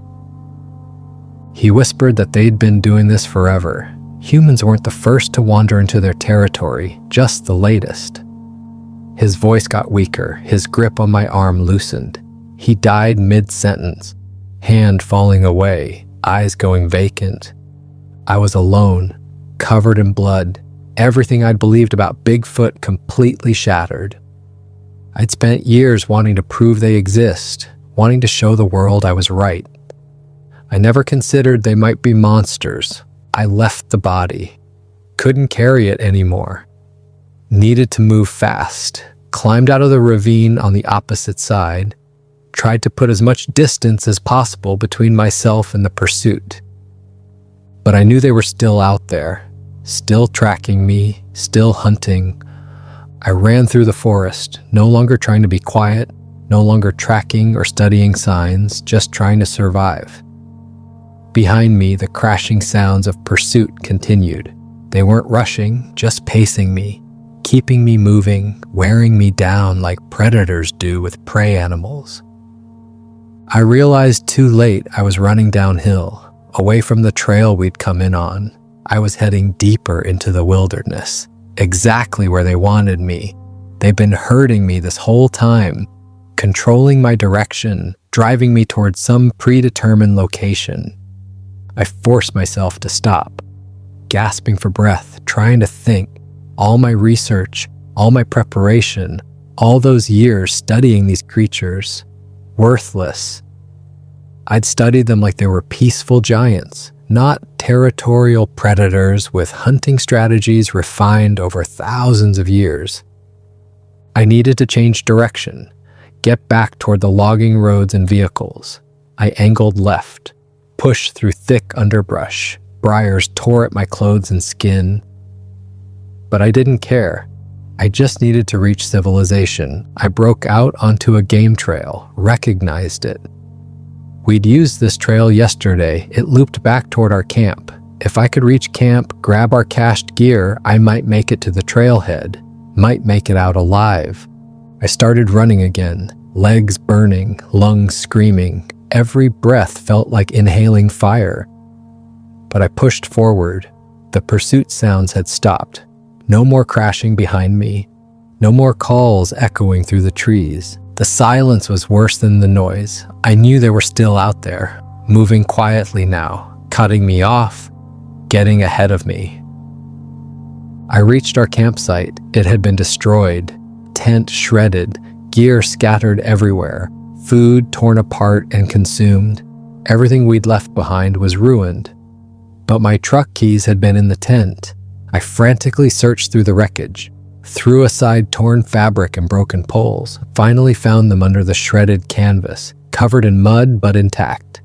[SPEAKER 1] He whispered that they'd been doing this forever. Humans weren't the first to wander into their territory, just the latest. His voice got weaker, his grip on my arm loosened. He died mid-sentence, hand falling away, eyes going vacant. I was alone, covered in blood, everything I'd believed about Bigfoot completely shattered. I'd spent years wanting to prove they exist, wanting to show the world I was right. I never considered they might be monsters. I left the body, couldn't carry it anymore. Needed to move fast, climbed out of the ravine on the opposite side, tried to put as much distance as possible between myself and the pursuit. But I knew they were still out there, still tracking me, still hunting. I ran through the forest, no longer trying to be quiet, no longer tracking or studying signs, just trying to survive. Behind me, the crashing sounds of pursuit continued. They weren't rushing, just pacing me, keeping me moving, wearing me down like predators do with prey animals. I realized too late I was running downhill, away from the trail we'd come in on. I was heading deeper into the wilderness, exactly where they wanted me. They'd been herding me this whole time, controlling my direction, driving me towards some predetermined location. I forced myself to stop, gasping for breath, trying to think. All my research, all my preparation, all those years studying these creatures, worthless. I'd studied them like they were peaceful giants, not territorial predators with hunting strategies refined over thousands of years. I needed to change direction, get back toward the logging roads and vehicles. I angled left, pushed through thick underbrush. Briars tore at my clothes and skin. But I didn't care. I just needed to reach civilization. I broke out onto a game trail, recognized it. We'd used this trail yesterday. It looped back toward our camp. If I could reach camp, grab our cached gear, I might make it to the trailhead, might make it out alive. I started running again, legs burning, lungs screaming. Every breath felt like inhaling fire. But I pushed forward. The pursuit sounds had stopped. No more crashing behind me. No more calls echoing through the trees. The silence was worse than the noise. I knew they were still out there, moving quietly now, cutting me off, getting ahead of me. I reached our campsite. It had been destroyed, tent shredded, gear scattered everywhere, food torn apart and consumed. Everything we'd left behind was ruined. But my truck keys had been in the tent. I frantically searched through the wreckage, threw aside torn fabric and broken poles, finally found them under the shredded canvas, covered in mud but intact.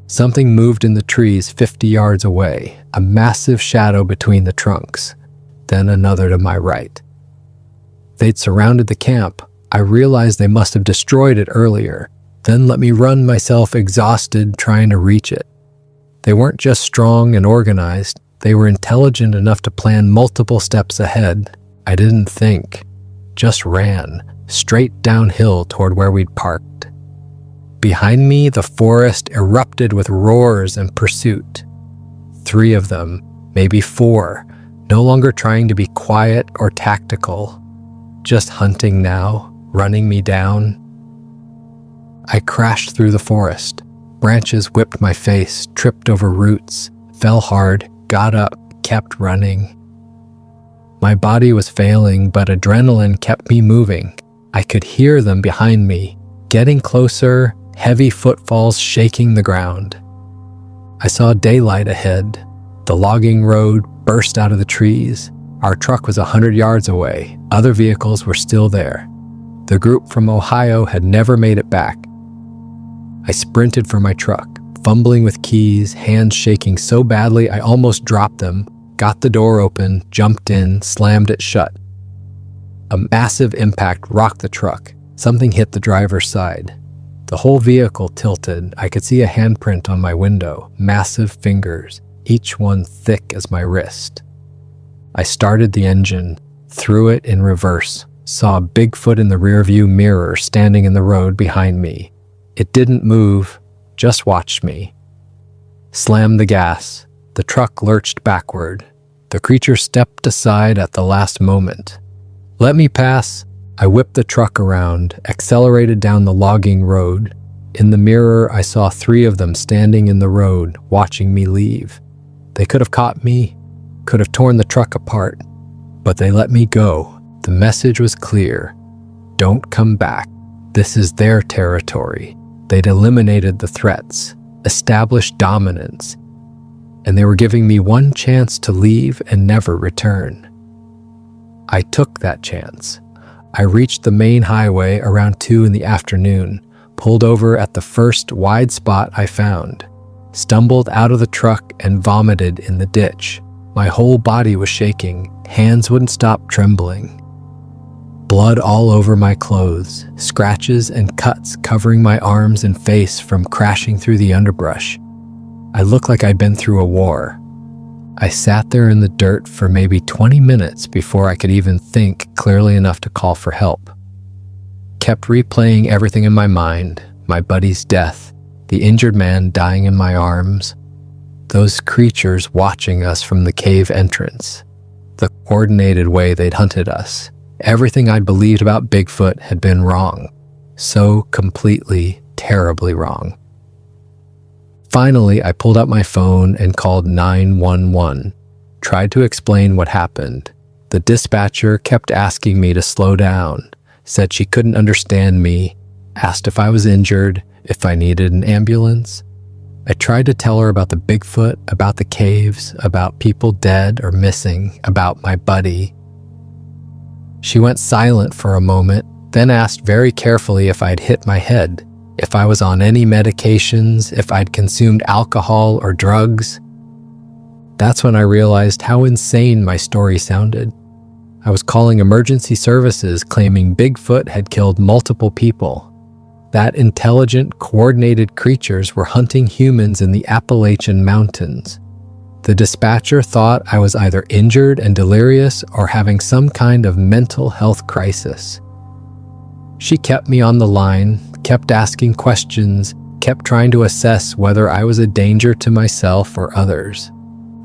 [SPEAKER 1] Something moved in the trees 50 yards away, a massive shadow between the trunks, then another to my right. They'd surrounded the camp. I realized they must have destroyed it earlier, then let me run myself exhausted trying to reach it. They weren't just strong and organized, they were intelligent enough to plan multiple steps ahead. I didn't think, just ran, straight downhill toward where we'd parked. Behind me, the forest erupted with roars and pursuit. 3 of them, maybe 4, no longer trying to be quiet or tactical, just hunting now, running me down. I crashed through the forest. Branches whipped my face, tripped over roots, fell hard, got up, kept running. My body was failing, but adrenaline kept me moving. I could hear them behind me, getting closer, heavy footfalls shaking the ground. I saw daylight ahead. The logging road burst out of the trees. Our truck was 100 yards away. Other vehicles were still there. The group from Ohio had never made it back. I sprinted for my truck, fumbling with keys, hands shaking so badly I almost dropped them, got the door open, jumped in, slammed it shut. A massive impact rocked the truck. Something hit the driver's side. The whole vehicle tilted. I could see a handprint on my window, massive fingers, each one thick as my wrist. I started the engine, threw it in reverse, saw a Bigfoot in the rearview mirror standing in the road behind me. It didn't move, just watched me. Slammed the gas. The truck lurched backward. The creature stepped aside at the last moment. Let me pass. I whipped the truck around, accelerated down the logging road. In the mirror, I saw 3 of them standing in the road, watching me leave. They could have caught me, could have torn the truck apart, but they let me go. The message was clear. Don't come back. This is their territory. They'd eliminated the threats, established dominance, and they were giving me one chance to leave and never return. I took that chance. I reached the main highway around 2 in the afternoon, pulled over at the first wide spot I found, stumbled out of the truck and vomited in the ditch. My whole body was shaking, hands wouldn't stop trembling. Blood all over my clothes, scratches and cuts covering my arms and face from crashing through the underbrush. I looked like I'd been through a war. I sat there in the dirt for maybe 20 minutes before I could even think clearly enough to call for help. Kept replaying everything in my mind, my buddy's death, the injured man dying in my arms, those creatures watching us from the cave entrance, the coordinated way they'd hunted us. Everything I'd believed about Bigfoot had been wrong, so completely, terribly wrong. Finally, I pulled out my phone and called 911, tried to explain what happened. The dispatcher kept asking me to slow down, said she couldn't understand me, asked if I was injured, if I needed an ambulance. I tried to tell her about the Bigfoot, about the caves, about people dead or missing, about my buddy. She went silent for a moment, then asked very carefully if I'd hit my head, if I was on any medications, if I'd consumed alcohol or drugs. That's when I realized how insane my story sounded. I was calling emergency services claiming Bigfoot had killed multiple people, that intelligent, coordinated creatures were hunting humans in the Appalachian Mountains. The dispatcher thought I was either injured and delirious or having some kind of mental health crisis. She kept me on the line, kept asking questions, kept trying to assess whether I was a danger to myself or others.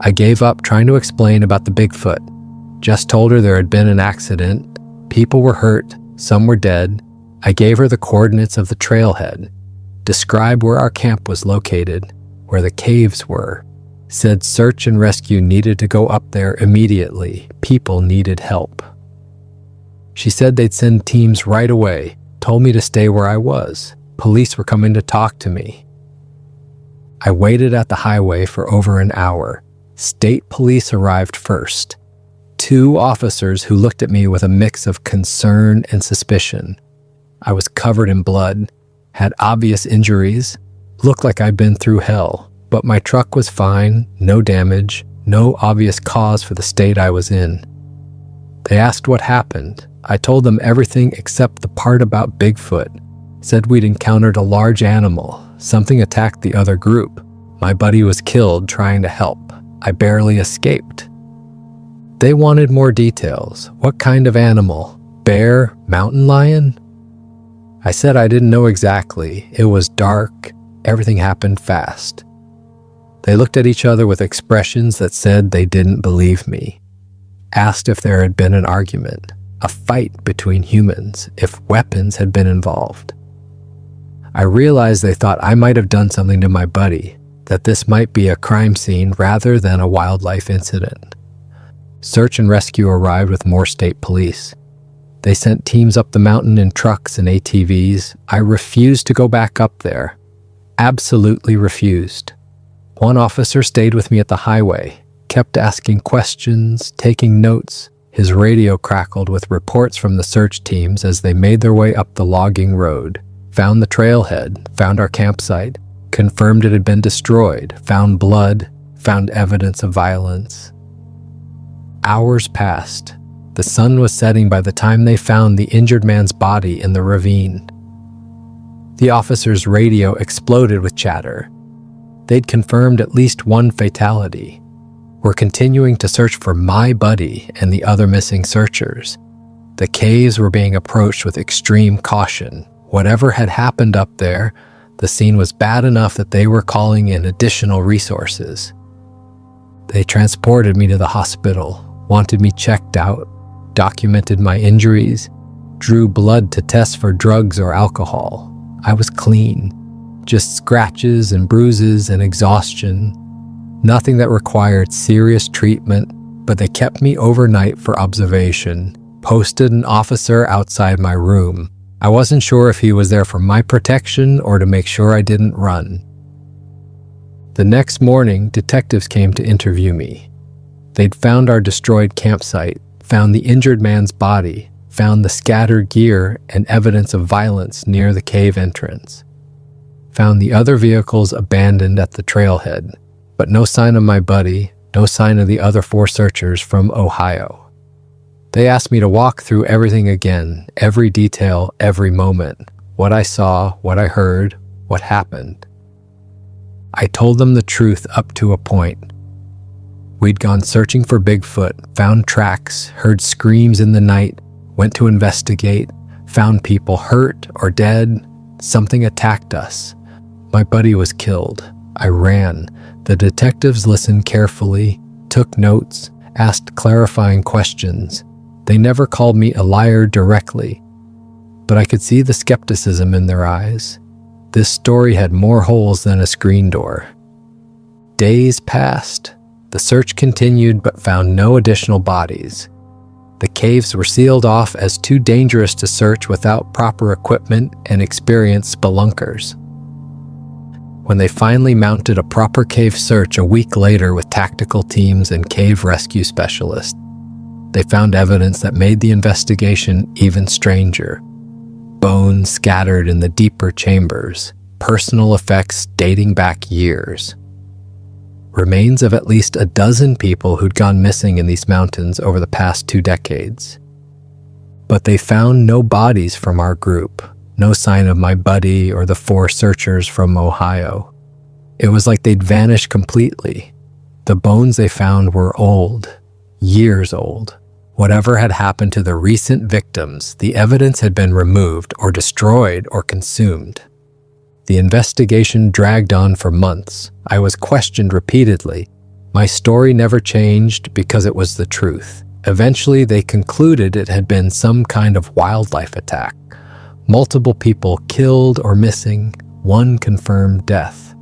[SPEAKER 1] I gave up trying to explain about the Bigfoot. Just told her there had been an accident, people were hurt, some were dead. I gave her the coordinates of the trailhead, described where our camp was located, where the caves were, said search and rescue needed to go up there immediately, people needed help. She said they'd send teams right away, told me to stay where I was. Police were coming to talk to me. I waited at the highway for over an hour. State police arrived first. 2 officers who looked at me with a mix of concern and suspicion. I was covered in blood, had obvious injuries, looked like I'd been through hell, but my truck was fine, no damage, no obvious cause for the state I was in. They asked what happened. I told them everything except the part about Bigfoot. Said we'd encountered a large animal, something attacked the other group. My buddy was killed trying to help. I barely escaped. They wanted more details. What kind of animal? Bear? Mountain lion? I said I didn't know exactly. It was dark. Everything happened fast. They looked at each other with expressions that said they didn't believe me. Asked if there had been an argument, a fight between humans, if weapons had been involved. I realized they thought I might have done something to my buddy, that this might be a crime scene rather than a wildlife incident. Search and rescue arrived with more state police. They sent teams up the mountain in trucks and ATVs. I refused to go back up there. Absolutely refused. One officer stayed with me at the highway, kept asking questions, taking notes. His radio crackled with reports from the search teams as they made their way up the logging road, found the trailhead, found our campsite, confirmed it had been destroyed, found blood, found evidence of violence. Hours passed. The sun was setting by the time they found the injured man's body in the ravine. The officer's radio exploded with chatter. They'd confirmed at least one fatality. We're continuing to search for my buddy and the other missing searchers. The caves were being approached with extreme caution. Whatever had happened up there, the scene was bad enough that they were calling in additional resources. They transported me to the hospital, wanted me checked out, documented my injuries, drew blood to test for drugs or alcohol. I was clean, just scratches and bruises and exhaustion. Nothing that required serious treatment, but they kept me overnight for observation, posted an officer outside my room. I wasn't sure if he was there for my protection or to make sure I didn't run. The next morning, detectives came to interview me. They'd found our destroyed campsite, found the injured man's body, Found the scattered gear and evidence of violence near the cave entrance. Found the other vehicles abandoned at the trailhead, but no sign of my buddy, no sign of the other 4 searchers from Ohio. They asked me to walk through everything again, every detail, every moment, what I saw, what I heard, what happened. I told them the truth up to a point. We'd gone searching for Bigfoot, found tracks, heard screams in the night, went to investigate, found people hurt or dead. Something attacked us. My buddy was killed. I ran. The detectives listened carefully, took notes, asked clarifying questions. They never called me a liar directly, but I could see the skepticism in their eyes. This story had more holes than a screen door. Days passed. The search continued but found no additional bodies. The caves were sealed off as too dangerous to search without proper equipment and experienced spelunkers. When they finally mounted a proper cave search a week later with tactical teams and cave rescue specialists, they found evidence that made the investigation even stranger. Bones scattered in the deeper chambers, personal effects dating back years. Remains of at least a dozen people who'd gone missing in these mountains over the past 2 decades. But they found no bodies from our group, no sign of my buddy or the 4 searchers from Ohio. It was like they'd vanished completely. The bones they found were old, years old. Whatever had happened to the recent victims, the evidence had been removed or destroyed or consumed. The investigation dragged on for months. I was questioned repeatedly. My story never changed because it was the truth. Eventually, they concluded it had been some kind of wildlife attack. Multiple people killed or missing, 1 confirmed death.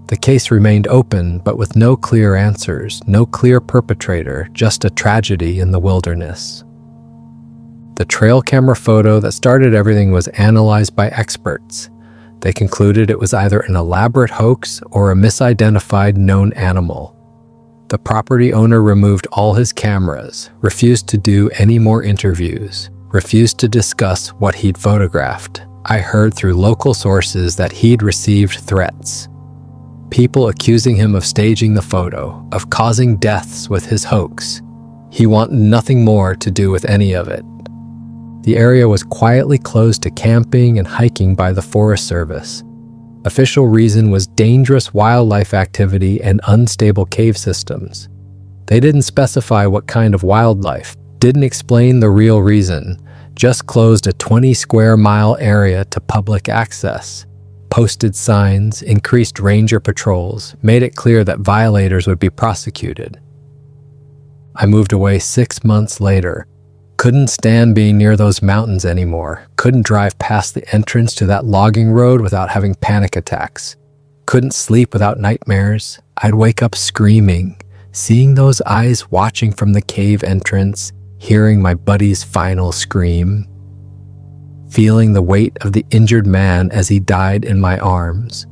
[SPEAKER 1] The case remained open, but with no clear answers, no clear perpetrator, just a tragedy in the wilderness. The trail camera photo that started everything was analyzed by experts. They concluded it was either an elaborate hoax or a misidentified known animal. The property owner removed all his cameras, refused to do any more interviews, refused to discuss what he'd photographed. I heard through local sources that he'd received threats. People accusing him of staging the photo, of causing deaths with his hoax. He wanted nothing more to do with any of it. The area was quietly closed to camping and hiking by the Forest Service. Official reason was dangerous wildlife activity and unstable cave systems. They didn't specify what kind of wildlife, didn't explain the real reason, just closed a 20-square-mile area to public access. Posted signs, increased ranger patrols, made it clear that violators would be prosecuted. I moved away 6 months later. Couldn't stand being near those mountains anymore. Couldn't drive past the entrance to that logging road without having panic attacks. Couldn't sleep without nightmares. I'd wake up screaming, seeing those eyes watching from the cave entrance, hearing my buddy's final scream, feeling the weight of the injured man as he died in my arms.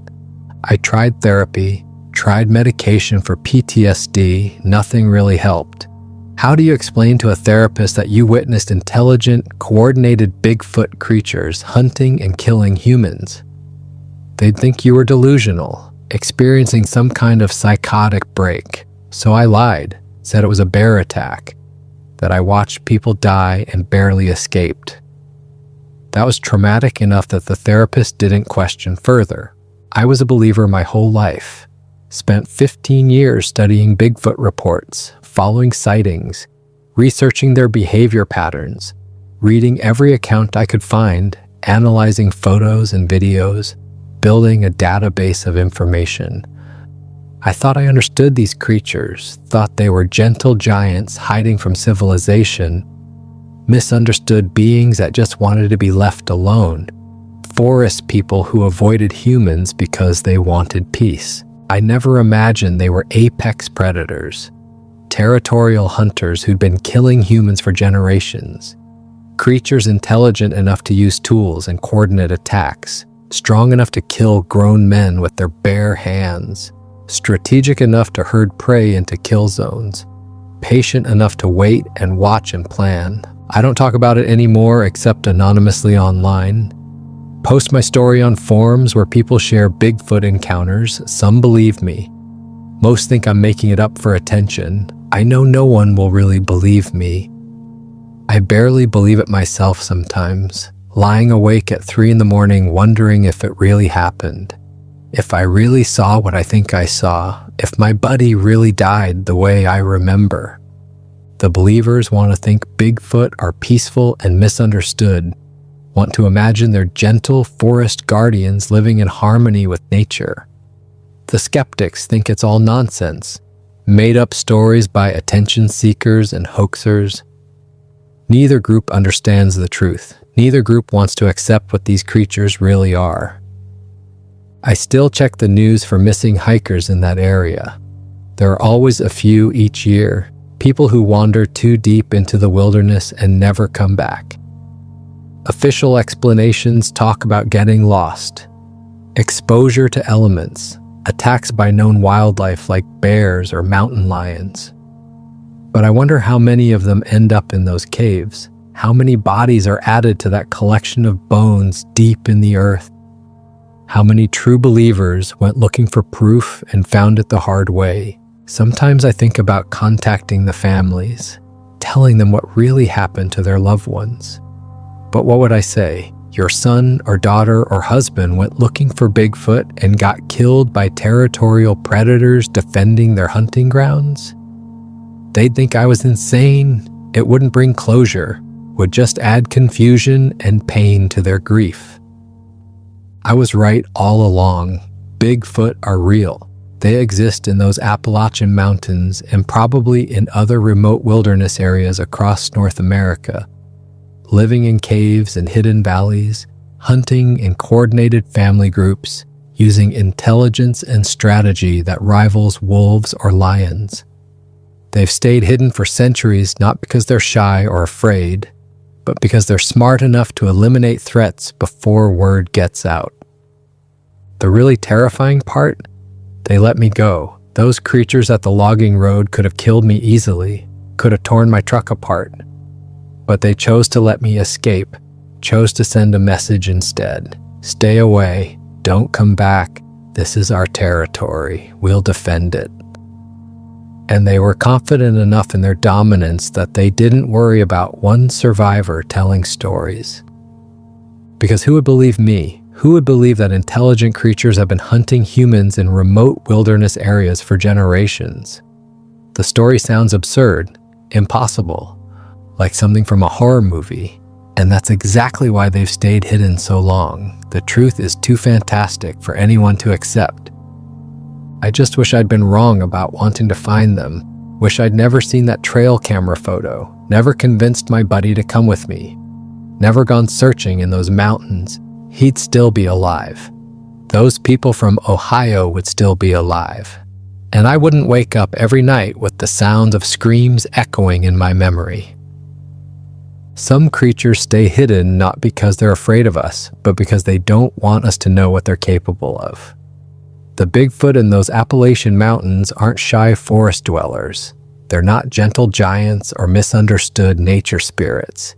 [SPEAKER 1] I tried therapy, tried medication for PTSD, nothing really helped. How do you explain to a therapist that you witnessed intelligent, coordinated Bigfoot creatures hunting and killing humans? They'd think you were delusional, experiencing some kind of psychotic break. So I lied, said it was a bear attack, that I watched people die and barely escaped. That was traumatic enough that the therapist didn't question further. I was a believer my whole life. Spent 15 years studying Bigfoot reports, following sightings, researching their behavior patterns, reading every account I could find, analyzing photos and videos, building a database of information. I thought I understood these creatures, thought they were gentle giants hiding from civilization, misunderstood beings that just wanted to be left alone, forest people who avoided humans because they wanted peace. I never imagined they were apex predators, territorial hunters who'd been killing humans for generations, creatures intelligent enough to use tools and coordinate attacks, strong enough to kill grown men with their bare hands, strategic enough to herd prey into kill zones, patient enough to wait and watch and plan. I don't talk about it anymore except anonymously online. Post my story on forums where people share Bigfoot encounters. Some believe me. Most think I'm making it up for attention. I know no one will really believe me. I barely believe it myself sometimes, lying awake at 3 a.m. wondering if it really happened. If I really saw what I think I saw, if my buddy really died the way I remember. The believers want to think Bigfoot are peaceful and misunderstood, want to imagine they're gentle forest guardians living in harmony with nature. The skeptics think it's all nonsense, made up stories by attention seekers and hoaxers. Neither group understands the truth. Neither group wants to accept what these creatures really are. I still check the news for missing hikers in that area. There are always a few each year, people who wander too deep into the wilderness and never come back. Official explanations talk about getting lost, exposure to elements, attacks by known wildlife like bears or mountain lions. But I wonder how many of them end up in those caves. How many bodies are added to that collection of bones deep in the earth? How many true believers went looking for proof and found it the hard way? Sometimes I think about contacting the families, telling them what really happened to their loved ones. But what would I say? Your son or daughter or husband went looking for Bigfoot and got killed by territorial predators defending their hunting grounds? They'd think I was insane. It wouldn't bring closure, would just add confusion and pain to their grief. I was right all along. Bigfoot are real. They exist in those Appalachian mountains and probably in other remote wilderness areas across North America. Living in caves and hidden valleys, hunting in coordinated family groups, using intelligence and strategy that rivals wolves or lions. They've stayed hidden for centuries not because they're shy or afraid, but because they're smart enough to eliminate threats before word gets out. The really terrifying part? They let me go. Those creatures at the logging road could have killed me easily, could have torn my truck apart. But they chose to let me escape, chose to send a message instead. Stay away, don't come back, this is our territory, we'll defend it. And they were confident enough in their dominance that they didn't worry about one survivor telling stories. Because who would believe me? Who would believe that intelligent creatures have been hunting humans in remote wilderness areas for generations? The story sounds absurd, impossible, like something from a horror movie, and that's exactly why they've stayed hidden so long. The truth is too fantastic for anyone to accept. I just wish I'd been wrong about wanting to find them. Wish I'd never seen that trail camera photo, never convinced my buddy to come with me, never gone searching in those mountains. He'd still be alive. Those people from Ohio would still be alive. And I wouldn't wake up every night with the sounds of screams echoing in my memory. Some creatures stay hidden not because they're afraid of us, but because they don't want us to know what they're capable of. The Bigfoot in those Appalachian mountains aren't shy forest dwellers. They're not gentle giants or misunderstood nature spirits.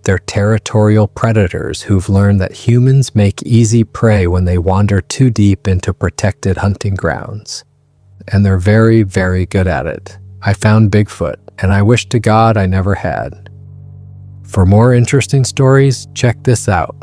[SPEAKER 1] They're territorial predators who've learned that humans make easy prey when they wander too deep into protected hunting grounds. And they're very, very good at it. I found Bigfoot, and I wish to God I never had. For more interesting stories, check this out.